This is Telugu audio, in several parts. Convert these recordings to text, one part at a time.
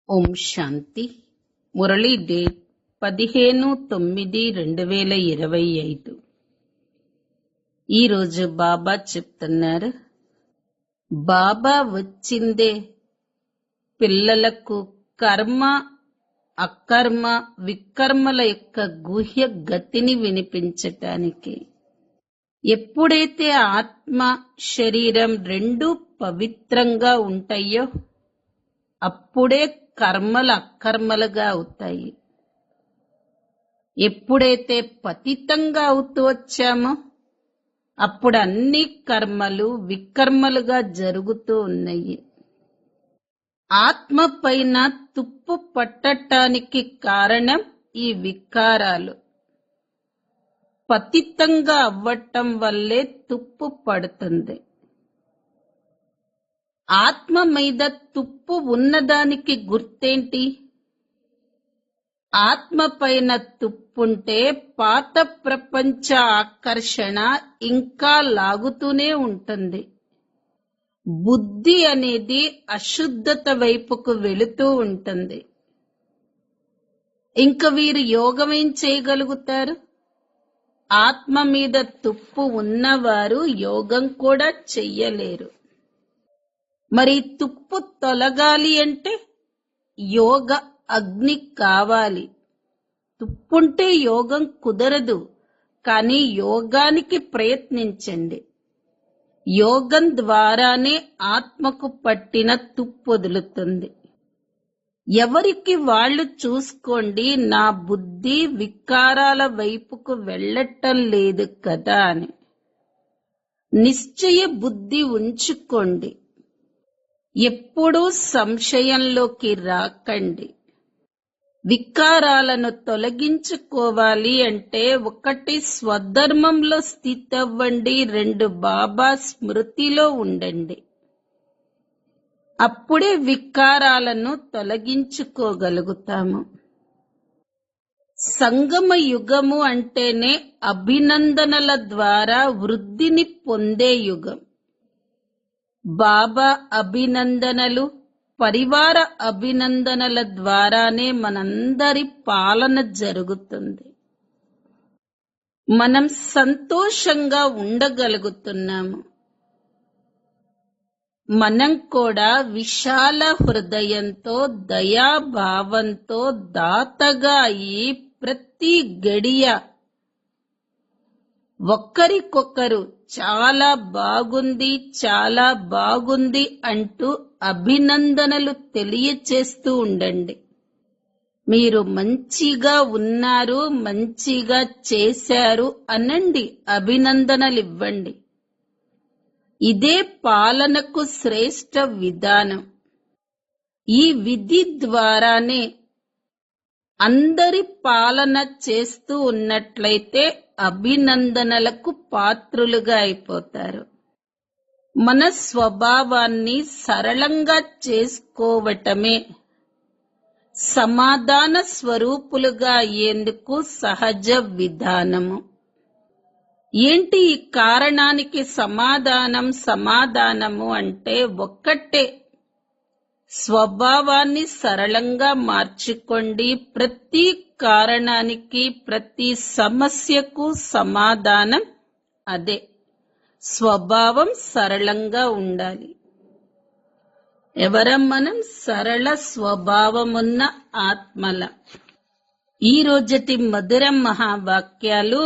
ఓం శాంతి. మురళీ డేట్ 15/9/2025. ఈరోజు బాబా చెప్తున్నారు, బాబా వచ్చిందే పిల్లలకు కర్మ అకర్మ వికర్మల యొక్క గుహ్య గతిని వినిపించటానికి. ఎప్పుడైతే ఆత్మ శరీరం రెండూ పవిత్రంగా ఉంటాయో అప్పుడే కర్మలు అకర్మలుగా అవుతాయి. ఎప్పుడైతే పతితంగా అవుతూ వచ్చామో అప్పుడు అన్ని కర్మలు వికర్మలుగా జరుగుతూ ఉన్నాయి. ఆత్మ పైన తుప్పు పట్టటానికి కారణం ఈ వికారాలు. పతితంగా అవ్వటం వల్లే తుప్పు పడుతుంది. ఆత్మ మీద తుప్పు ఉన్నదానికి గుర్తేంటి? ఆత్మ పైన తుప్పుంటే పాత ప్రపంచ ఆకర్షణ ఇంకా లాగుతూనే ఉంటుంది. బుద్ధి అనేది అశుద్ధత వైపుకు వెళుతూ ఉంటుంది. ఇంక వీరు యోగం ఏం చేయగలుగుతారు? ఆత్మ మీద తుప్పు ఉన్నవారు యోగం కూడా చెయ్యలేరు. మరి తుప్పు తొలగాలి అంటే యోగ అగ్ని కావాలి. తుప్పుంటే యోగం కుదరదు, కానీ యోగానికి ప్రయత్నించండి. యోగం ద్వారానే ఆత్మకు పట్టిన తుప్పు వదులుతుంది. ఎవరికి వాళ్ళు చూసుకోండి, నా బుద్ధి వికారాల వైపుకు వెళ్ళటం లేదు కదా అని. నిశ్చయ బుద్ధి ఉంచుకోండి. ఎప్పుడూ సంశయంలోకి రాకండి. వికారాలను తొలగించుకోవాలి అంటే ఒకటి స్వధర్మంలో స్థితవ్వండి, 2 బాబా స్మృతిలో ఉండండి. అప్పుడే వికారాలను తొలగించుకోగలుగుతాము. సంగమ యుగము అంటేనే అభినందనల ద్వారా వృద్ధిని పొందే యుగం. బాబా అభినందనలు, పరివార అభినందనల ద్వారానే మనందరి పాలన జరుగుతుంది. మనం సంతోషంగా ఉండగలుగుతున్నాము. మనం కూడా విశాల హృదయంతో, దయాభావంతో దాతగా అయి ప్రతి గడియ ఒక్కరికొకరు చాలా బాగుంది, చాలా బాగుంది అంటూ అభినందనలు తెలియచేస్తూ ఉండండి. మీరు మంచిగా ఉన్నారు, మంచిగా చేశారు అనండి, అభినందనలు ఇవ్వండి. ఇదే పాలనకు శ్రేష్ట విధానం. ఈ విధి ద్వారానే అందరి పాలన చేస్తూ ఉన్నట్లయితే అభినందనలకు పాత్రులుగా అయిపోతారు. మన స్వభావాన్ని సరళంగా చేసుకోవటమే సమాధాన స్వరూపులుగా అయ్యేందుకు సహజ విధానము. ఏంటి ఈ కారణానికి సమాధానము అంటే ఒక్కటే, స్వభావాన్ని సరళంగా మార్చుకోండి. ప్రతి కారణానికి, ప్రతి సమస్యకు సమాధానం అదే. స్వభావం సరళంగా ఉండాలి. ఎవరం మనం? సరళ స్వభావమున్న ఆత్మల. ఈ రోజటి మధుర మహావాక్యాలు.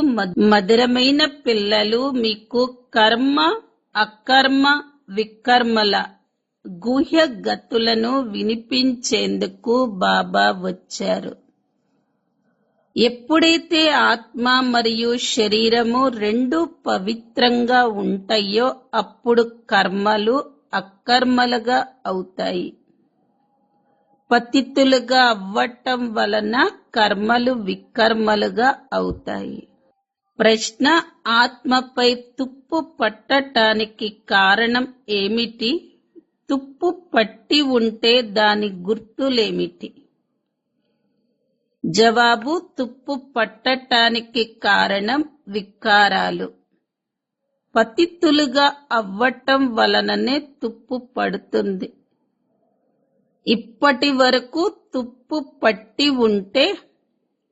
మధురమైన పిల్లలు, మీకు కర్మ అకర్మ వికర్మల గుహ్య గతులను వినిపించేందుకు బాబా వచ్చారు. ఎప్పుడైతే ఆత్మ మరియు శరీరము రెండూ పవిత్రంగా ఉంటాయో అప్పుడు కర్మలు అకర్మలుగా అవుతాయి. పతితులుగా అవ్వటం వలన కర్మలు వికర్మలుగా అవుతాయి. ప్రశ్న: ఆత్మపై తుప్పు పట్టటానికి కారణం ఏమిటి? తుప్పు పట్టి ఉంటే దాని గుర్తులేమిటి? జవాబు: తుప్పు పట్టటానికి కారణం వికారాలు. పతితులుగా అవ్వటం వలననే తుప్పు పడుతుంది. ఇప్పటి వరకు తుప్పు పట్టి ఉంటే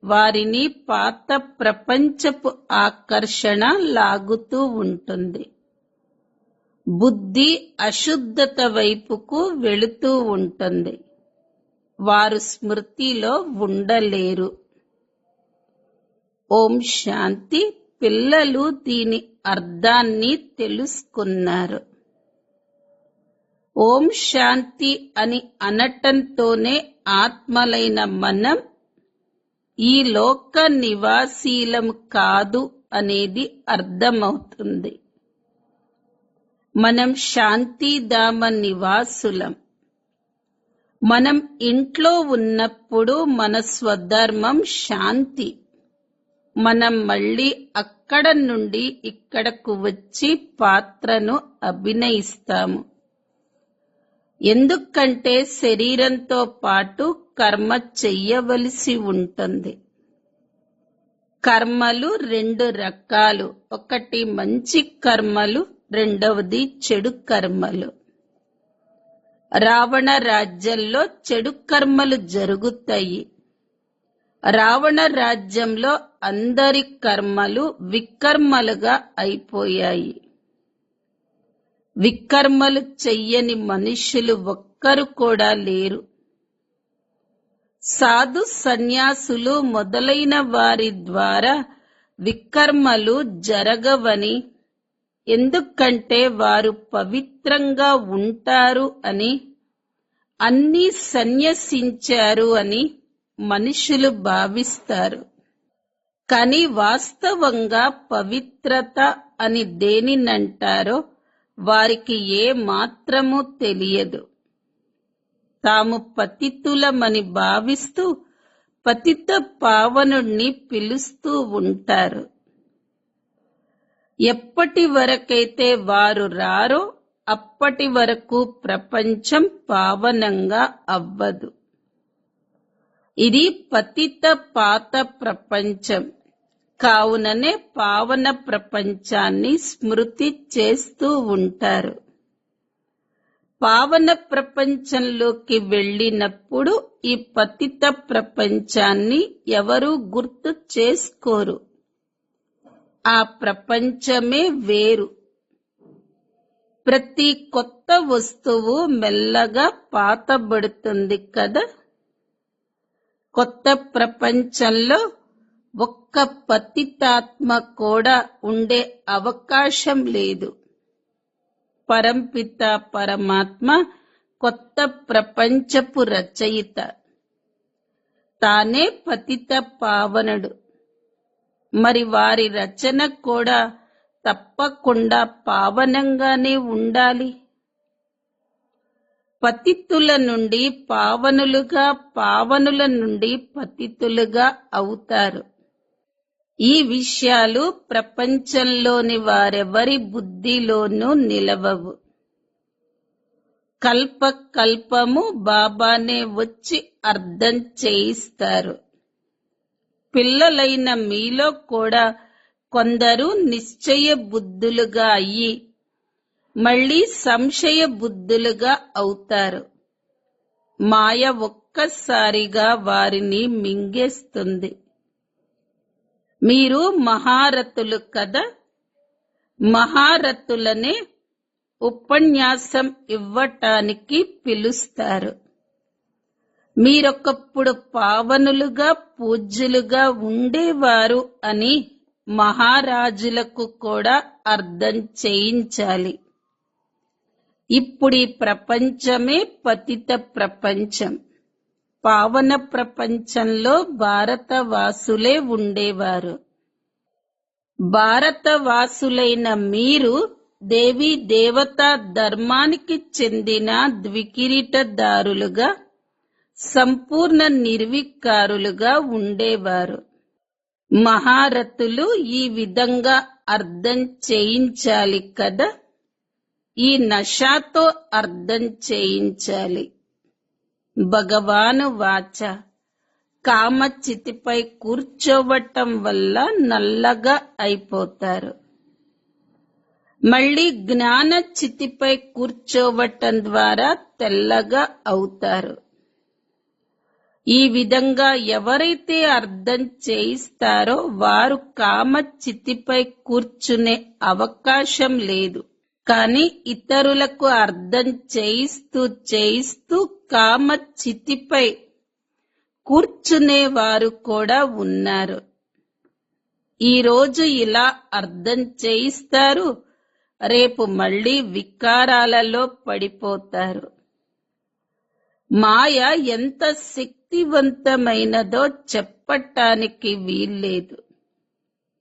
వారిని పాత ప్రపంచపు ఆకర్షణ లాగుతూ ఉంటుంది. బుద్ధి అశుద్ధత వైపుకు వెళుతూ ఉంటుంది. వారు స్మృతిలో ఉండలేరు. ఓం శాంతి. పిల్లలు దీని అర్థాన్ని తెలుసుకున్నారు. ఓం శాంతి అని అనటంతోనే ఆత్మలైన మనం ఈ లోక నివాసీలం కాదు అనేది అర్థమవుతుంది. మనం శాంతిధామ నివాసులం. మనం ఇంట్లో ఉన్నప్పుడు మన స్వధర్మం శాంతి. మనం మళ్ళీ అక్కడ నుండి ఇక్కడకు వచ్చి పాత్రను అభినయిస్తాము. ఎందుకంటే శరీరంతో పాటు కర్మ చెయ్యవలసి ఉంటుంది. కర్మలు రెండు రకాలు. ఒకటి మంచి కర్మలు, రెండవది చెడు కర్మలు. రావణ రాజ్యంలో చెడు కర్మలు జరుగుతాయి. రావణ రాజ్యంలో అందరి కర్మలు వికర్మలుగా అయిపోయాయి. వికర్మలు చెయ్యని మనుషులు ఒక్కరు కూడా లేరు. సాధు సన్యాసులు మొదలైన వారి ద్వారా వికర్మలు జరగవని, ఎందుకంటే వారు పవిత్రంగా ఉంటారు అని, అన్నీ సన్యసించారు అని మనుషులు భావిస్తారు. కానీ వాస్తవంగా పవిత్రత అని దేనినంటారో వారికి ఏ మాత్రమూ తెలియదు. తాము పతితులమని భావిస్తూ పతిత పావనుణ్ణి పిలుస్తూ ఉంటారు. ఎప్పటి వరకైతే వారు రారో అప్పటి వరకు ప్రపంచం పావనంగా అవ్వదు. ఇది పతిత పాత ప్రపంచం. కావుననే పావన ప్రపంచాన్ని స్మృతి చేస్తూ ఉంటారు. పావన ప్రపంచంలోకి వెళ్ళినప్పుడు ఈ పతిత ప్రపంచాన్ని ఎవరూ గుర్తు చేసుకోరు. ఆ ప్రపంచమే వేరు. ప్రతి కొత్త వస్తువు మెల్లగా పాతబడుతుంది కదా. కొత్త ప్రపంచంలో ఒక్క పతితాత్మ కూడా ఉండే అవకాశం లేదు. పరంపిత పరమాత్మ కొత్త ప్రపంచపు రచయిత. తానే పతిత పావనుడు. మరి వారి రచన కూడా తప్పకుండా పావనంగానే ఉండాలి. పతితుల నుండి పావనులుగా, పావనుల నుండి పతితులుగా అవుతారు. ఈ విషయాలు ప్రపంచంలోని వారెవరి బుద్ధిలోనూ నిలవవు. కల్ప కల్పము బాబానే వచ్చి అర్థం చేయిస్తారు. పిల్లలైన మీలో కూడా కొందరు నిశ్చయ బుద్ధులుగా అయ్యి మళ్ళీ సంశయ బుద్ధులుగా అవుతారు. మాయ ఒక్కసారిగా వారిని మింగేస్తుంది. మీరు మహారథులు కదా. మహారథులనే ఉపన్యాసం ఇవ్వటానికి పిలుస్తారు. మీరొకప్పుడు పావనులుగా, పూజ్యులుగా ఉండేవారు అని మహారాజులకు కూడా అర్థం చేయించాలి. ఇప్పుడు ఈ ప్రపంచమే పతిత ప్రపంచం. పావన ప్రపంచంలో భారతవాసులే ఉండేవారు. భారతవాసులైన మీరు దేవీ దేవతా ధర్మానికి చెందిన ద్వికిరీటదారులుగా, సంపూర్ణ నిర్వికారులుగా ఉండేవారు. మహారథులు ఈ విధంగా అర్థం చేయించాలి కదా. ఈ నషాతో అర్థం చేయించాలి. భగవాను వాచ, కామచితిపై కూర్చోవటం వల్ల నల్లగా అయిపోతారు. మళ్ళీ జ్ఞాన చితిపై కూర్చోవటం ద్వారా తెల్లగా అవుతారు. ఈ విధంగా ఎవరైతే అర్థం చేయిస్తారో వారు కామ చితిపై కూర్చునే అవకాశం లేదు. కానీ ఇతరులకు అర్థం చేయిస్తూ చేయిస్తూ కామ చితిపై కూర్చునేవారు కూడా ఉన్నారు. ఈ రోజు ఇలా అర్థం చేయిస్తారు, రేపు మళ్ళీ వికారాలలో పడిపోతారు. మాయ ఎంత శక్తివంతమైనదో చెప్పటానికి వీల్లేదు.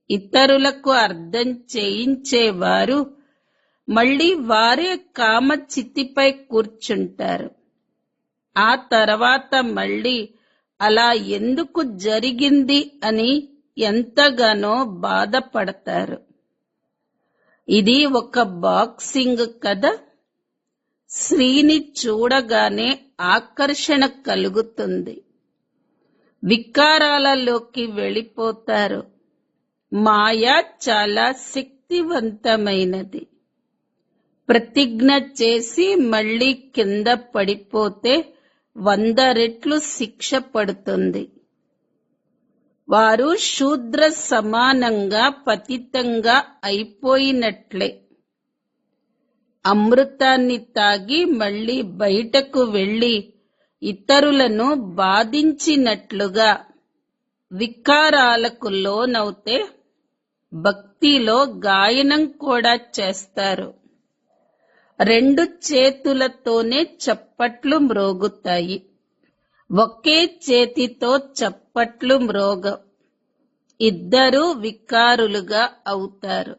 ఇతరులకు అర్థం చేయించేవారు మళ్ళీ వారే కామ చితిపై కూర్చుంటారు. ఆ తర్వాత మళ్ళీ అలా ఎందుకు జరిగింది అని ఎంతగానో బాధపడతారు. ఇది ఒక బాక్సింగ్ కథ. స్త్రీని చూడగానే ఆకర్షణ కలుగుతుంది. వికారాలలోకి వెళ్ళిపోతారు. మాయ చాలా శక్తివంతమైనది. ప్రతిజ్ఞ చేసి మళ్ళీ కింద పడిపోతే 100 రెట్లు శిక్ష పడుతుంది. వారు శూద్ర సమానంగా పతితంగా అయిపోయినట్లే. అమృతాన్ని తాగి మళ్ళీ బయటకు వెళ్లి ఇతరులను బాధించినట్లుగా వికారాలకు లోనవుతే భక్తిలో గాయనం కూడా చేస్తారు. 2 చేతులతోనే చప్పట్లు మ్రోగుతాయి. ఒకే చేతితో చప్పట్లు మ్రోగవు. ఇద్దరూ వికారులుగా అవుతారు.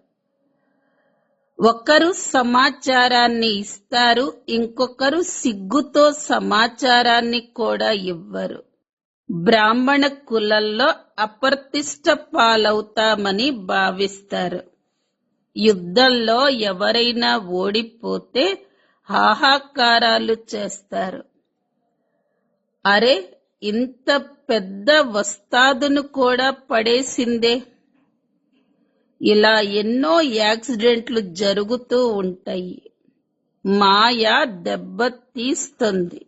ఒకరు సమాచారాన్ని ఇస్తారు, ఇంకొకరు సిగ్గుతో సమాచారాన్ని కూడా ఇవ్వరు. బ్రాహ్మణ కులంలో అప్రతిష్ట పాలవుతామని భావిస్తారు. యుద్ధంలో ఎవరైనా ఓడిపోతే హాహాకారాలు చేస్తారు. అరే, ఇంత పెద్ద వస్తాదును కూడా పడేసిందే. ఇలా ఎన్నో యాక్సిడెంట్లు జరుగుతూ ఉంటాయి. మాయ దెబ్బతీస్తుంది.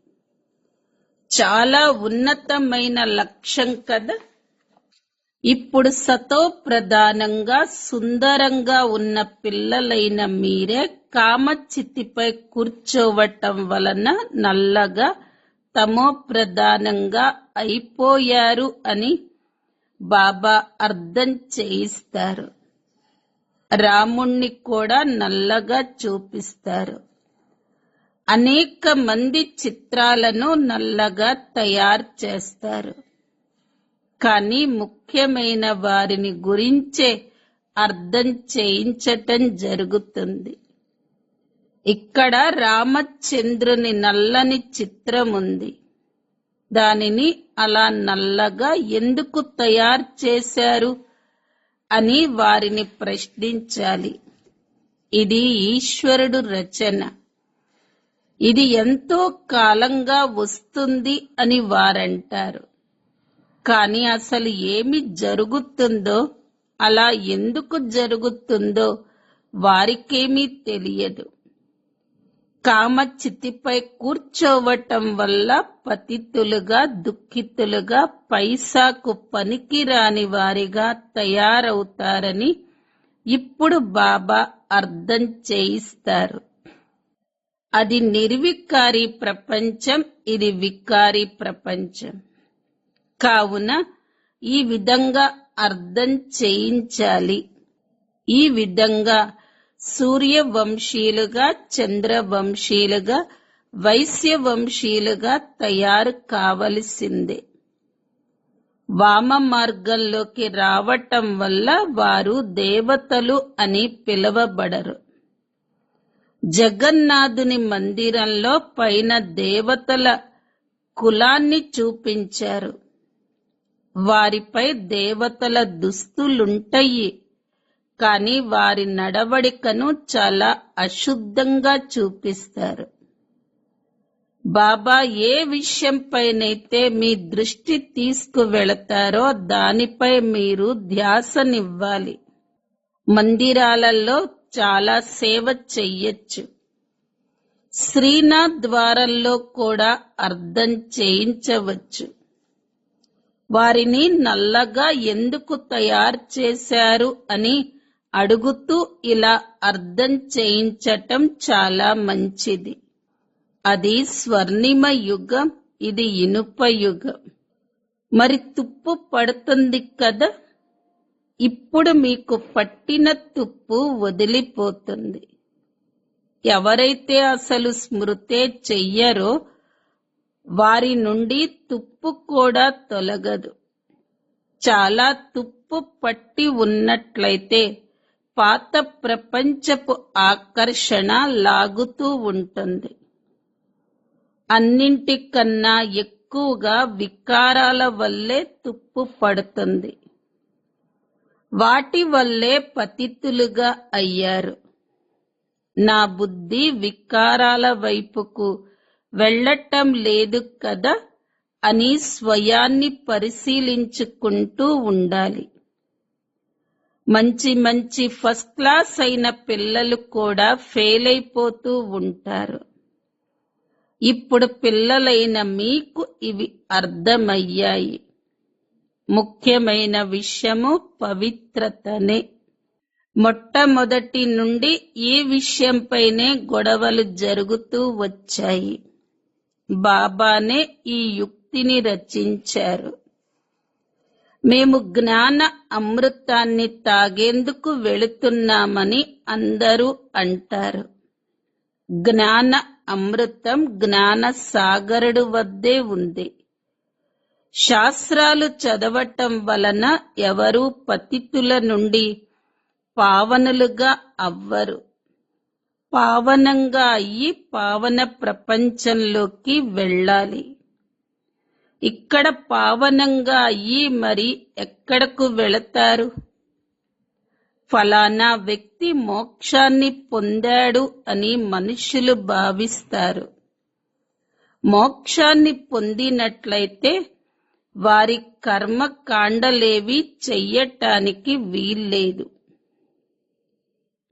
చాలా ఉన్నతమైన లక్ష్యం కదా. ఇప్పుడు సతో ప్రధానంగా సుందరంగా ఉన్న పిల్లలైన మీరే కామచితిపై కూర్చోవటం వలన నల్లగా తమో ప్రధానంగా అయిపోయారు అని బాబా అర్థం చేయిస్తారు. రాముణ్ణి కూడా నల్లగా చూపిస్తారు. అనేక మంది చిత్రాలను నల్లగా తయారు చేస్తారు. కానీ ముఖ్యమైన వారిని గురించే అర్థం చేయించటం జరుగుతుంది. ఇక్కడ రామచంద్రుని నల్లని చిత్రం ఉంది. దానిని అలా నల్లగా ఎందుకు తయారు చేశారు అని వారిని ప్రశ్నించాలి. ఇది ఈశ్వరుడు రచన. ఇది ఎంతో కాలంగా వస్తుంది అని వారంటారు. కానీ అసలు ఏమి జరుగుతుందో, అలా ఎందుకు జరుగుతుందో వారికేమీ తెలియదు. కామచితిపై కూర్చోవటం వల్ల పతితులుగా, దుఃఖితులుగా, పైసాకు పనికిరాని వారిగా తయారవుతారని ఇప్పుడు బాబా అర్థం చేయిస్తారు. అది నిర్వికారి ప్రపంచం, ఇది వికారి ప్రపంచం. కావున ఈ విధంగా అర్థం చేయించాలి. ఈ విధంగా సూర్యవంశీయులుగా, చంద్రవంశీయులుగా, వైశ్యవంశీయులుగా తయారు కావలసిందే. వామ మార్గంలోకి రావటం వల్ల వారు దేవతలు అని పిలువబడరు. జగన్నాథుని మందిరంలో పైన దేవతల కులాన్ని చూపించారు. వారిపై దేవతల దుస్తులుంటాయి. కానీ వారి నడవడికను చాలా అశుద్ధంగా చూపిస్తారు. బాబా ఏ విషయంపైనైతే మీ దృష్టి తీసుకువెళతారో దానిపై మీరు ధ్యాసనివ్వాలి. మందిరాలలో చాలా సేవ చెయ్యొచ్చు. శ్రీనాథ్ ద్వారంలో కూడా అర్థం చేయించవచ్చు. వారిని నల్లగా ఎందుకు తయారు చేశారు అని అడుగుతూ ఇలా అర్థం చేయించటం చాలా మంచిది. అది స్వర్ణిమ యుగం, ఇది ఇనుప యుగం. మరి తుప్పు పడుతుంది కదా. ఇప్పుడు మీకు పట్టిన తుప్పు వదిలిపోతుంది. ఎవరైతే అసలు స్మృతే చెయ్యరో వారి నుండి తుప్పు కూడా తొలగదు. చాలా తుప్పు పట్టి ఉన్నట్లయితే పాత ప్రపంచపు ఆకర్షణ లాగుతూ ఉంటుంది. అన్నింటికన్నా ఎక్కువగా వికారాల వల్లే తుప్పు పడుతుంది. వాటి వల్లే పతితులుగా అయ్యారు. నా బుద్ధి వికారాల వైపుకు వెళ్ళటం లేదు కదా అని స్వయాన్ని పరిశీలించుకుంటూ ఉండాలి. మంచి మంచి ఫస్ట్ క్లాస్ అయిన పిల్లలు కూడా ఫెయిల్ అయిపోతూ ఉంటారు. ఇప్పుడు పిల్లలైన మీకు ఇవి అర్థమయ్యాయి. ముఖ్యమైన విషయము పవిత్రతనే. మొట్టమొదటి నుండి ఈ విషయంపైనే గొడవలు జరుగుతూ వచ్చాయి. బాబానే ఈ యుక్తిని రచించారు. మేము జ్ఞాన అమృతాన్ని తాగేందుకు వెళుతున్నామని అందరూ అంటారు. జ్ఞాన అమృతం జ్ఞాన సాగరుడు వద్దే ఉంది. శాస్త్రాలు చదవటం వలన ఎవరూ పతితుల నుండి పావనులుగా అవ్వరు. పావనంగా అయ్యి పావన ప్రపంచంలోకి వెళ్ళాలి. ఇక్కడ పావనంగా అయ్యి మరి ఎక్కడకు వెళతారు? ఫలానా వ్యక్తి మోక్షాన్ని పొందాడు అని మనుషులు భావిస్తారు. మోక్షాన్ని పొందినట్లయితే వారి కర్మకాండలేవి చెయ్యటానికి వీల్లేదు.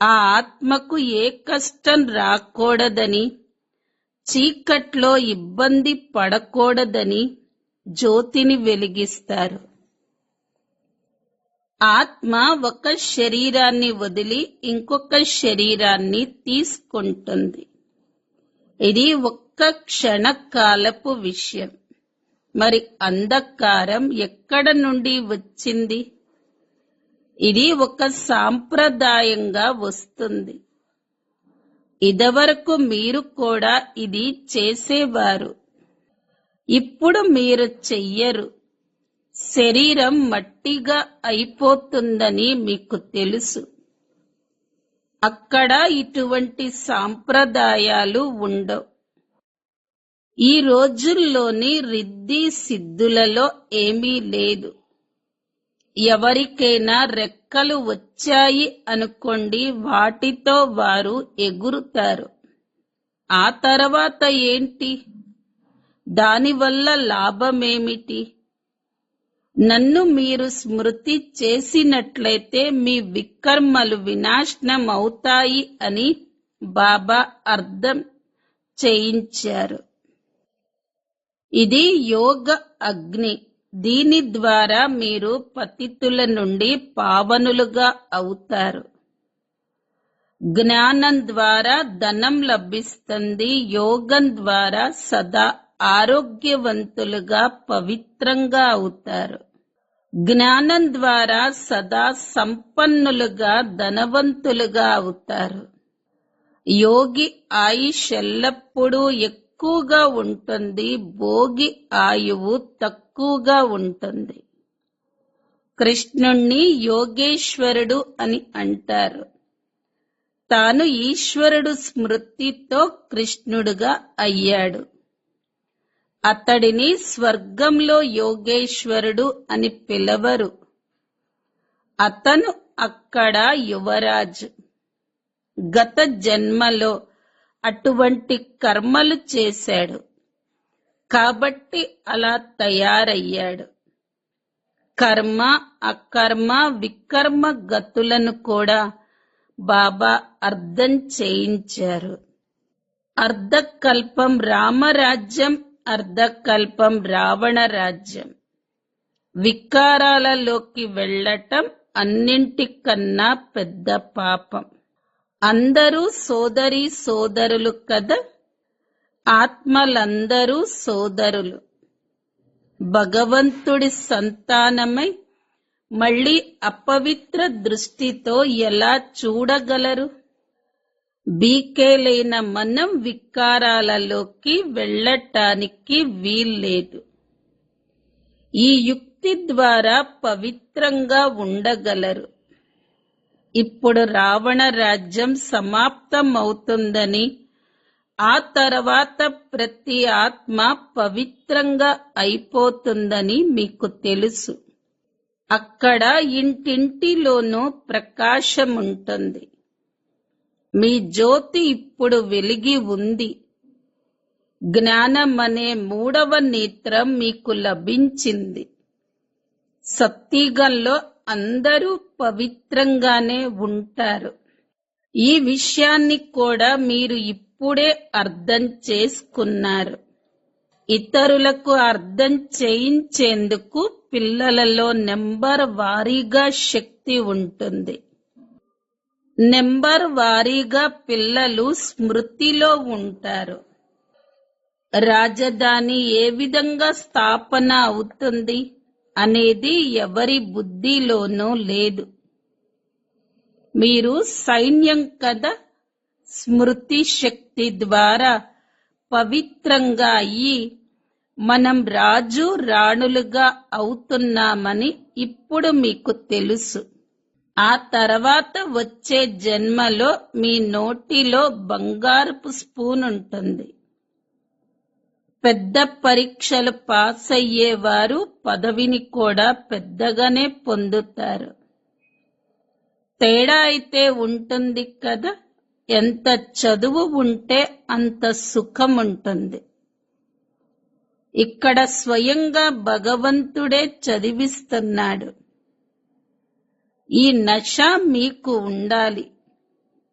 ఆ ఆత్మకు ఏ కష్టం రాకూడదని, చీకట్లో ఇబ్బంది పడకూడదని జ్యోతిని వెలిగిస్తారు. ఆత్మ ఒక శరీరాన్ని వదిలి ఇంకొక శరీరాన్ని తీసుకుంటుంది. ఇది ఒక్క క్షణకాలపు విషయం. మరి అంధకారం ఎక్కడ నుండి వచ్చింది? ఇది ఒక సాంప్రదాయంగా వస్తుంది. ఇదివరకు మీరు కూడా ఇది చేసేవారు. ఇప్పుడు మీరు చెయ్యరు. శరీరం మట్టిగా అయిపోతుందని మీకు తెలుసు. అక్కడ ఇటువంటి సాంప్రదాయాలు ఉండవు. ఈ రోజుల్లోని రిద్ధి సిద్ధులలో ఏమీ లేదు. ఎవరికైనా రెక్కలు వచ్చాయి అనుకోండి, వాటితో వారు ఎగురుతారు. ఆ తర్వాత ఏంటి? దానివల్ల లాభమేమిటి? నన్ను మీరు స్మృతి చేసినట్లయితే మీ వికర్మలు వినాశనం అవుతాయి అని బాబా అర్థం చేయించారు. ఇది యోగ అగ్ని. దీని ద్వారా మీరు పతితుల నుండి పావనులుగా అవుతారు. జ్ఞానం ద్వారా ధనం లభిస్తుంది. యోగం ద్వారా సదా ఆరోగ్యవంతులుగా పవిత్రంగా అవుతారు. జ్ఞానం ద్వారా సదా సంపన్నులుగా ధనవంతులుగా అవుతారు. యోగి ఆయుష్ ఎల్లప్పుడూ ఎక్కువగా ఉంటుంది. భోగి ఆయువు తక్కువగా ఉంటుంది. కృష్ణుణ్ణి యోగేశ్వరుడు అని అంటారు. తాను ఈశ్వరుడు స్మృతితో కృష్ణుడుగా అయ్యాడు. అతడిని స్వర్గంలో యోగేశ్వరుడు అని పిలవరు. అతను అక్కడ యువరాజు. గత జన్మలో అటువంటి కర్మలు చేశాడు కాబట్టి అలా తయారయ్యాడు. కర్మ, అకర్మ, వికర్మ గతులను కూడా బాబా అర్థం చేయించారు. అర్ధకల్పం రామరాజ్యం, అర్ధకల్పం రావణ రాజ్యం. వికారాలలోకి వెళ్ళటం అన్నింటికన్నా పెద్ద పాపం. అందరూ సోదరీ సోదరులు కదా. ఆత్మలందరూ సోదరులు. భగవంతుడి సంతానమై మళ్ళీ అపవిత్ర దృష్టితో ఎలా చూడగలరు? బీకేలైన మనం వికారాలలోకి వెళ్ళటానికి వీల్లేదు. ఈ యుక్తి ద్వారా పవిత్రంగా ఉండగలరు. ఇప్పుడు రావణ రాజ్యం సమాప్తమవుతుందని, ఆ తర్వాత ప్రతి ఆత్మ పవిత్రంగా అయిపోతుందని మీకు తెలుసు. అక్కడ ఇంటింటిలోనూ ప్రకాశముంటుంది. మీ జ్యోతి ఇప్పుడు వెలిగి ఉంది. జ్ఞానమనే మూడవ నేత్రం మీకు లభించింది. సత్యుగంలో అందరూ పవిత్రంగానే ఉంటారు. ఈ విషయాన్ని కూడా మీరు ఇప్పుడే అర్థం చేసుకున్నారు. ఇతరులకు అర్థం చేయించేందుకు పిల్లలలో నెంబర్ వారీగా శక్తి ఉంటుంది. నెంబర్ వారీగా పిల్లలు స్మృతిలో ఉంటారు. రాజధాని ఏ విధంగా స్థాపన అవుతుంది అనేది ఎవరి బుద్ధిలోనూ లేదు. మీరు సైన్యం కదా. స్మృతి శక్తి ద్వారా పవిత్రంగా అయ్యి మనం రాజు రాణులుగా అవుతున్నామని ఇప్పుడు మీకు తెలుసు. ఆ తర్వాత వచ్చే జన్మలో మీ నోటిలో బంగారపు స్పూన్ ఉంటుంది. పెద్ద పరీక్షలు పాస్ అయ్యేవారు పదవిని కూడా పెద్దగానే పొందుతారు. తేడా అయితే ఉంటుంది కదా. ఎంత చదువు ఉంటే అంత సుఖం ఉంటుంది. ఇక్కడ స్వయంగా భగవంతుడే చదివిస్తున్నాడు. ఈ నశ మీకు ఉండాలి.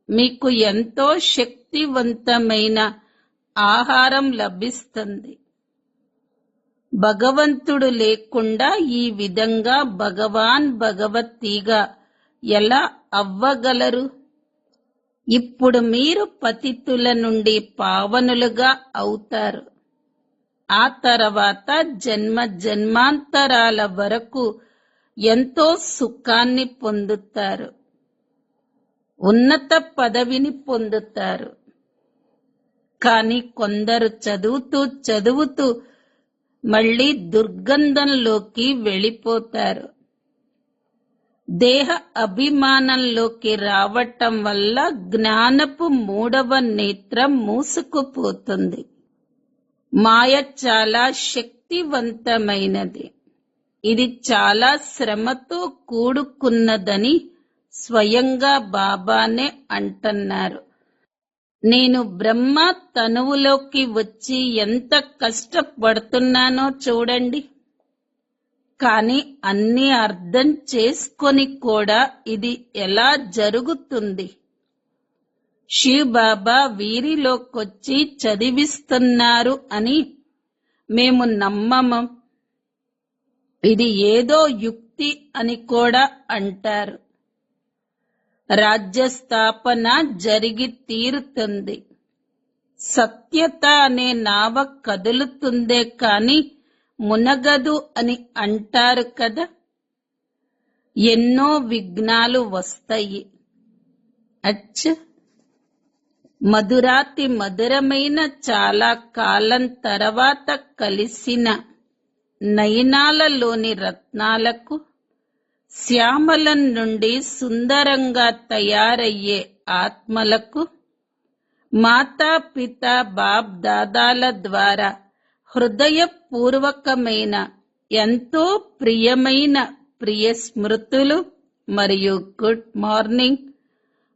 మీకు ఎంతో శక్తివంతమైన ఆహారం లభిస్తుంది. భగవంతుడు లేకుండా ఈ విధంగా భగవాన్ భగవతిగా ఎలా అవ్వగలరు? ఇప్పుడు మీరు పతితుల నుండి పావనులుగా అవుతారు. ఆ తర్వాత జన్మ జన్మాంతరాల వరకు ఎంతో సుఖాన్ని పొందుతారు. ఉన్నత పదవిని పొందుతారు. కానీ కొందరు చదువుతూ చదువుతూ మళ్ళీ దుర్గంధంలోకి వెళ్ళిపోతారు. దేహ అభిమానంలోకి రావటం వల్ల జ్ఞానపు మూడవ నేత్రం మూసుకుపోతుంది. మాయ చాలా శక్తివంతమైనది. ఇది చాలా శ్రమతో కూడుకున్నదని స్వయంగా బాబానే అంటున్నారు. నేను బ్రహ్మ తనువులోకి వచ్చి ఎంత కష్టపడుతున్నానో చూడండి. కానీ అన్ని అర్థం చేసుకొని కూడా ఇది ఎలా జరుగుతుంది? శివ్ బాబా వీరిలోకొచ్చి చదివిస్తున్నారు అని మేము నమ్మము. ఇది ఏదో యుక్తి అని కూడా అంటారు. రాజ్యస్థాపన జరిగి తీరుతుంది. సత్యత అనే నావ కదులుతుందే కాని మునగదు అని అంటారు కదా. ఎన్నో విఘ్నాలు వస్తాయి. అచ్చ మధురాతి మధురమైన చాలా కాలం తర్వాత కలిసిన నయనాలలోని రత్నాలకు, శ్యామలం నుండి సుందరంగా తయారయ్యే ఆత్మలకు మాతా పిత బాప్ దాదాల ద్వారా హృదయపూర్వకమైన ఎంతో ప్రియమైన ప్రియ స్మృతులు మరియు గుడ్ మార్నింగ్.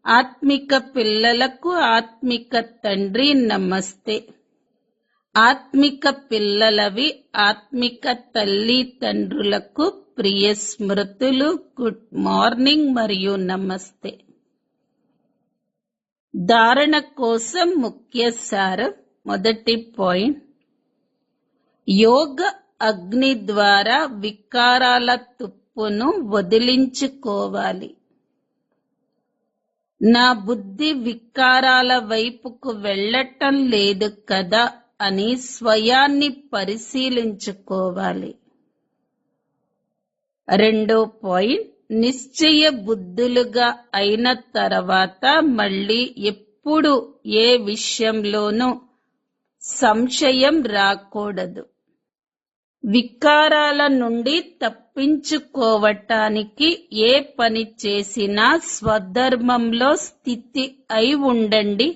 ఆత్మిక పిల్లలకు ఆత్మిక తండ్రి నమస్తే. ఆత్మిక పిల్లలవి ఆత్మిక తల్లి తండ్రులకు ప్రియ స్మృతులు, గుడ్ మార్నింగ్ మరియు నమస్తే. ధారణ కోసం ముఖ్య సారం. మొదటి పాయింట్, యోగ అగ్ని ద్వారా వికారాల తుప్పును వదిలించుకోవాలి. నా బుద్ధి వికారాల వైపుకు వెళ్ళటం లేదు కదా అని స్వయాన్ని పరిశీలించుకోవాలి. రెండో పాయింట్, నిశ్చయ బుద్ధులుగా అయిన తర్వాత మళ్ళీ ఎప్పుడు ఏ విషయంలోనూ సంశయం రాకూడదు. వికారాల నుండి తప్పించుకోవటానికి ఏ పని చేసినా స్వధర్మంలో స్థితి అయి ఉండండి.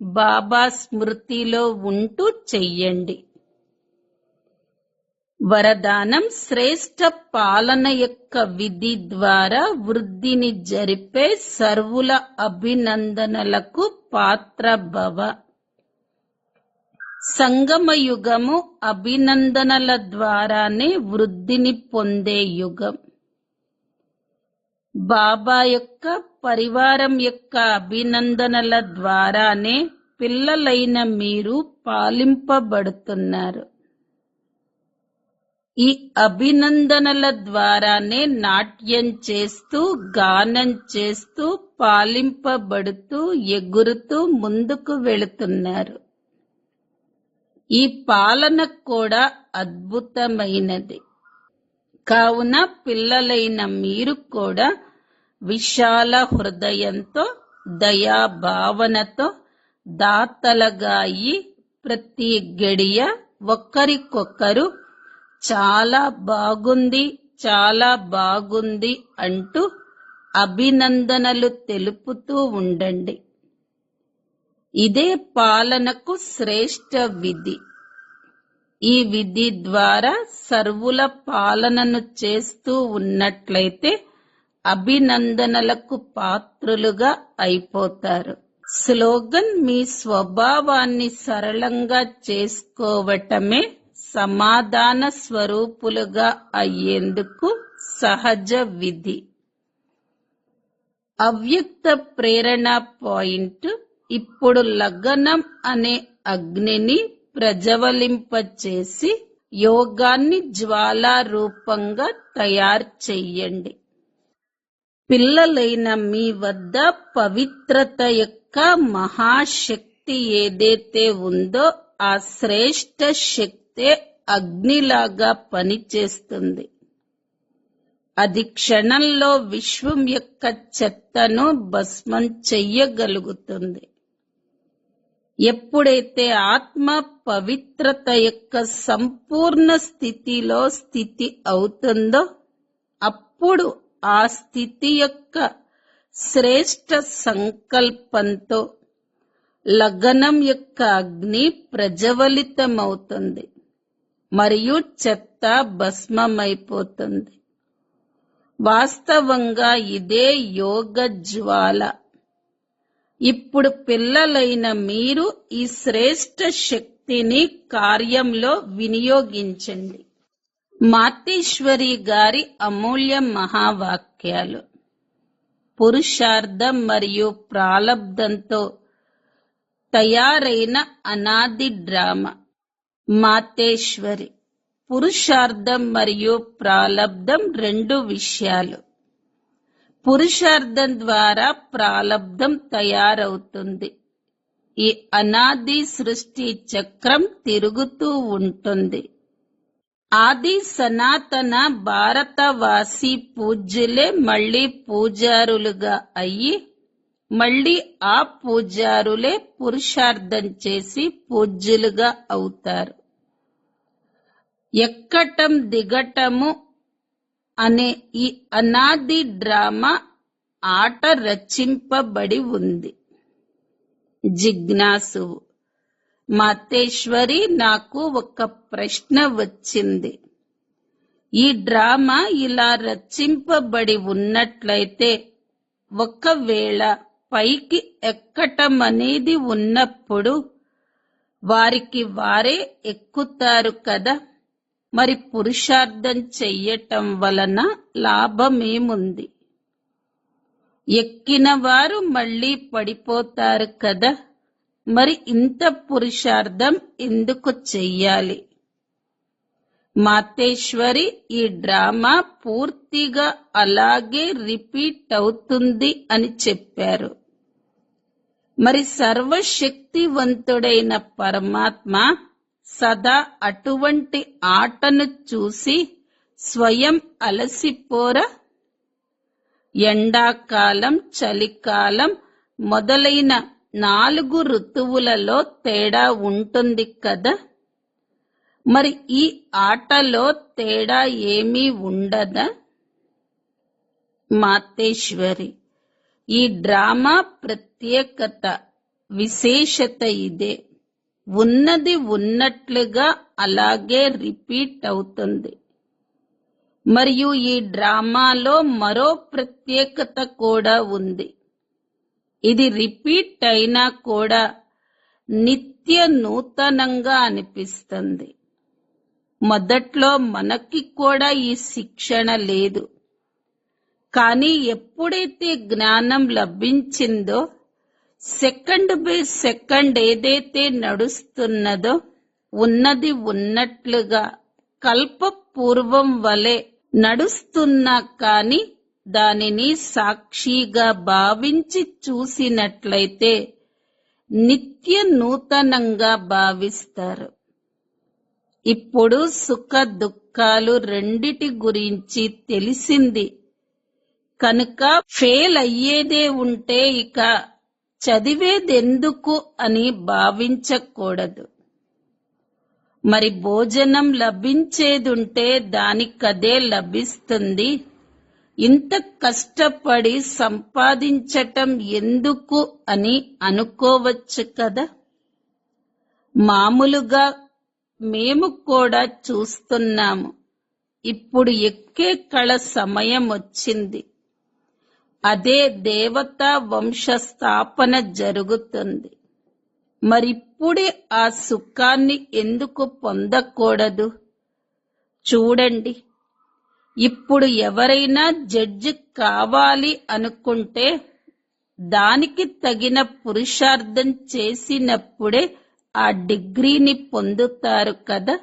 బాబా స్మృతిలో ఉంటూ చెయ్యండి. వరదానం, శ్రేష్ఠ పాలన యొక్క విధి ద్వారా వృద్ధిని జరిపే సర్వుల అభినందనలకు పాత్ర భవ. సంగమయుగము అభినందనల ద్వారానే వృద్ధిని పొందే యుగం. బాబా యొక్క పరివారం యొక్క అభినందనల ద్వారానే పిల్లలైన మీరు పాలింపబడుతున్నారు. ఈ అభినందనల ద్వారానే నాట్యం చేస్తూ, గానం చేస్తూ, పాలింపబడుతూ, ఎగురుతూ ముందుకు వెళుతున్నారు. ఈ పాలన కూడా అద్భుతమైనది. కావున పిల్లలైన మీరు కూడా విశాల హృదయంతో, దయాభావనతో దాతలుగా అయి ప్రతి గడియ ఒకరికొకరు చాలా బాగుంది, చాలా బాగుంది అంటూ అభినందనలు తెలుపుతూ ఉండండి. ఇదే పాలనకు శ్రేష్ఠ విధి. ఈ విధి ద్వారా సర్వుల పాలనను చేస్తూ ఉన్నట్లయితే అభినందనలకు పాత్రులుగా అయిపోతారు. స్లోగన్, మీ స్వభావాన్ని సరళంగా చేసుకోవటమే సమాధాన స్వరూపులుగా అయ్యేందుకు సహజ విధి. అవ్యక్త ప్రేరణ పాయింట్, ఇప్పుడు లగనం అనే అగ్నిని ప్రజ్వలింపచేసి యోగాన్ని జ్వాలా రూపంగా తయారు చెయ్యండి. పిల్లలైన మీ వద్ద పవిత్రత యొక్క మహాశక్తి ఏదైతే ఉందో ఆ శ్రేష్ఠ శక్తే అగ్నిలాగా పనిచేస్తుంది. అది క్షణంలో విశ్వం యొక్క చెత్తను భస్మం చెయ్యగలుగుతుంది. ఎప్పుడైతే ఆత్మ పవిత్రత యొక్క సంపూర్ణ స్థితిలో స్థితి అవుతుందో అప్పుడు ఆ స్థితి యొక్క శ్రేష్ఠ సంకల్పంతో లగనం యొక్క అగ్ని ప్రజ్వలితమవుతుంది మరియు చెత్త భస్మమైపోతుంది. వాస్తవంగా ఇదే యోగ జ్వాల. ఇప్పుడు పిల్లలైన మీరు ఈ శ్రేష్ఠ శక్తిని కార్యంలో వినియోగించండి. మాతేశ్వరి గారి అమూల్య మహావాక్యాలు. పురుషార్థం మరియు ప్రాలబ్ధంతో తయారైన అనాది డ్రామా. మాతేశ్వరి, పురుషార్థం మరియు ప్రాలబ్ధం రెండు విషయాలు. పురుషార్థం ద్వారా ప్రాలబ్ధం తయారవుతుంది. ఈ అనాది సృష్టి చక్రం తిరుగుతూ ఉంటుంది. ఆది సనాతన భారతవాసి పూజ్యులే మళ్ళీ పూజారులుగా అయ్యి మళ్ళీ ఆ పూజారులే పురుషార్థం చేసి పూజ్యులుగా అవుతారు. ఎక్కటం దిగటము అనే ఈ అనాది డ్రామా ఆట రచింపబడి ఉంది. జిజ్ఞాసువు, మాతేశ్వరి, నాకు ఒక ప్రశ్న వచ్చింది. ఈ డ్రామా ఇలా రచింపబడి ఉన్నట్లయితే ఒకవేళ పైకి ఎక్కటం అనేది ఉన్నప్పుడు వారికి వారే ఎక్కుతారు కదా, మరి పురుషార్థం చెయ్యటం వలన లాభమేముంది? ఎక్కిన వారు మళ్ళీ పడిపోతారు కదా, మరి ఇంత పురుషార్థం ఎందుకు చెయ్యాలి? మాతేశ్వరి, ఈ డ్రామా పూర్తిగా అలాగే రిపీట్ అవుతుంది అని చెప్పారు. మరి సర్వశక్తివంతుడైన పరమాత్మ సదా అటువంటి ఆటను చూసి స్వయం అలసిపోరా? ఎండాకాలం, చలికాలం మొదలైన 4 ఋతువులలో తేడా ఉంటుంది కదా, మరి ఈ ఆటలో తేడా ఏమీ ఉండదా? మాతేశ్వరి, ఈ డ్రామా ప్రత్యేకత, విశేషత ఇదే. ఉన్నది ఉన్నట్లుగా అలాగే రిపీట్ అవుతుంది. మరియు ఈ డ్రామాలో మరో ప్రత్యేకత కూడా ఉంది. ఇది రిపీట్ అయినా కూడా నిత్య నూతనంగా అనిపిస్తుంది. మొదట్లో మనకి కూడా ఈ శిక్షణ లేదు. కానీ ఎప్పుడైతే జ్ఞానం లభించిందో, సెకండ్ బై సెకండ్ ఏదైతే నడుస్తున్నదో ఉన్నది ఉన్నట్లుగా కల్పపూర్వం వలె నడుస్తున్నా కాని దానిని సాక్షిగా భావించి చూసినట్లయితే నిత్య నూతనంగా భావిస్తారు. ఇప్పుడు సుఖ దుఃఖాలు రెండిటి గురించి తెలిసింది కనుక ఫెయిల్ అయ్యేదే ఉంటే ఇక చదివేదెందుకు అని భావించకూడదు. మరి భోజనం లభించేదుంటే దానికదే లభిస్తుంది. ఇంత కష్టపడి సంపాదించటం ఎందుకు అని అనుకోవచ్చు కదా. మామూలుగా మేము కూడా చూస్తున్నాము. ఇప్పుడు ఎక్కే కళ సమయం వచ్చింది. అదే దేవతా వంశ స్థాపన జరుగుతుంది. మరిప్పుడే ఆ సుఖాన్ని ఎందుకు పొందకూడదు? చూడండి, ఇప్పుడు ఎవరైనా జడ్జి కావాలి అనుకుంటే దానికి తగిన పురుషార్థం చేసినప్పుడే ఆ డిగ్రీని పొందుతారు కదా.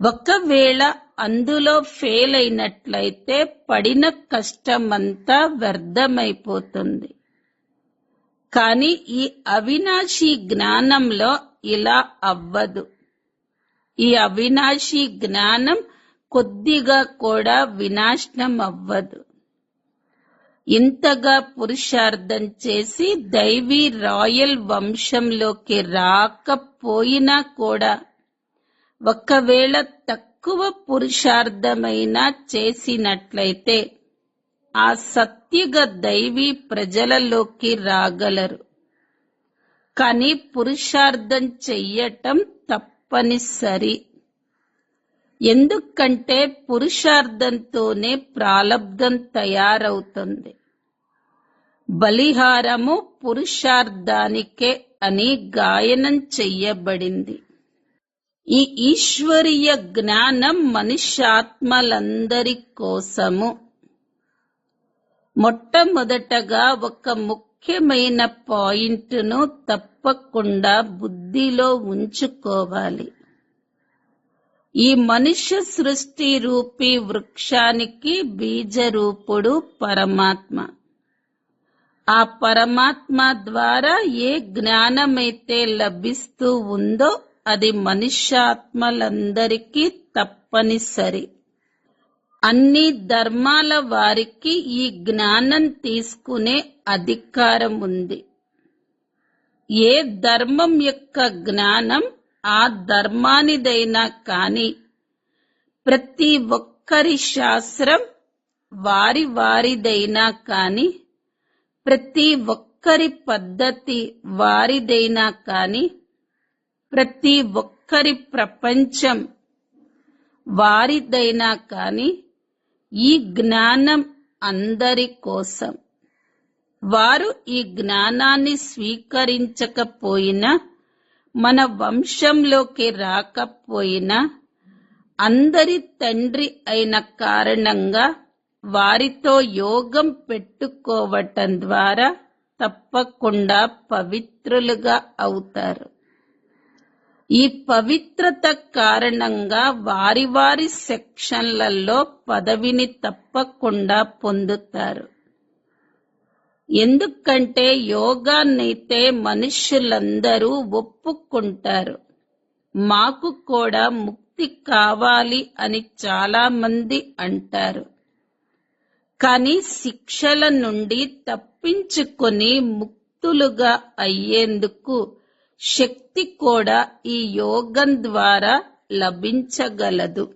ఒకవేళ అందులో ఫెయిల్ అయినట్లయితే పడిన కష్టమంతా వ్యర్థమైపోతుంది. కానీ ఈ అవినాశి జ్ఞానంలో ఇలా అవ్వదు. ఈ అవినాశి జ్ఞానం కొద్దిగా కూడా వినాశనం అవ్వదు. ఇంతగా పురుషార్థం చేసి దైవీ రాయల్ వంశంలోకి రాకపోయినా కూడా ఒకవేళ తక్కువ పురుషార్థమైనా చేసినట్లయితే ఆ సత్యుగ దైవీ ప్రజలలోకి రాగలరు. కానీ పురుషార్థం చెయ్యటం తప్పనిసరి. ఎందుకంటే పురుషార్థంతోనే ప్రాలబ్ధం తయారవుతుంది. బలిహారము పురుషార్థానికే అని గాయనం చెయ్యబడింది. ఈ ఈశ్వరీయ జ్ఞానం మనుష్యాత్మలందరి కోసము. మొట్టమొదటగా ఒక ముఖ్యమైన పాయింట్ను తప్పకుండా బుద్ధిలో ఉంచుకోవాలి. ఈ మనుష్య సృష్టి రూపీ వృక్షానికి బీజరూపుడు పరమాత్మ. ఆ పరమాత్మ ద్వారా ఏ జ్ఞానమైతే లభిస్తూ ఉందో అది మనుష్యాత్మలందరికీ తప్పనిసరి. అన్ని ధర్మాల వారికి ఈ జ్ఞానం తీసుకునే అధికారం ఉంది. ఏ ధర్మం యొక్క జ్ఞానం ఆ ధర్మానిదైనా కాని ప్రతి ఒక్కరి శాస్త్రం వారిదైనా కాని ప్రతి ఒక్కరి పద్ధతి వారిదైనా కాని ప్రతి ఒక్కరి ప్రపంచం వారిదైనా కాని ఈ జ్ఞానం అందరి కోసం. వారు ఈ జ్ఞానాన్ని స్వీకరించకపోయినా మన వంశంలోకి రాకపోయినా అందరి తండ్రి అయిన కారణంగా వారితో యోగం పెట్టుకోవటం ద్వారా తప్పకుండా పవిత్రులుగా అవుతారు. ఈ పవిత్రత కారణంగా వారి వారి సెక్షన్లలో పదవిని తప్పకుండా పొందుతారు. ఎందుకంటే యోగాన్నైతే మనుష్యులందరూ ఒప్పుకుంటారు. మాకు కూడా ముక్తి కావాలి అని చాలా మంది అంటారు. కానీ శిక్షల నుండి తప్పించుకొని ముక్తులుగా అయ్యేందుకు శక్తి కూడా ఈ యోగం ద్వారా లభించగలదు.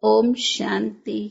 ఓం శాంతి.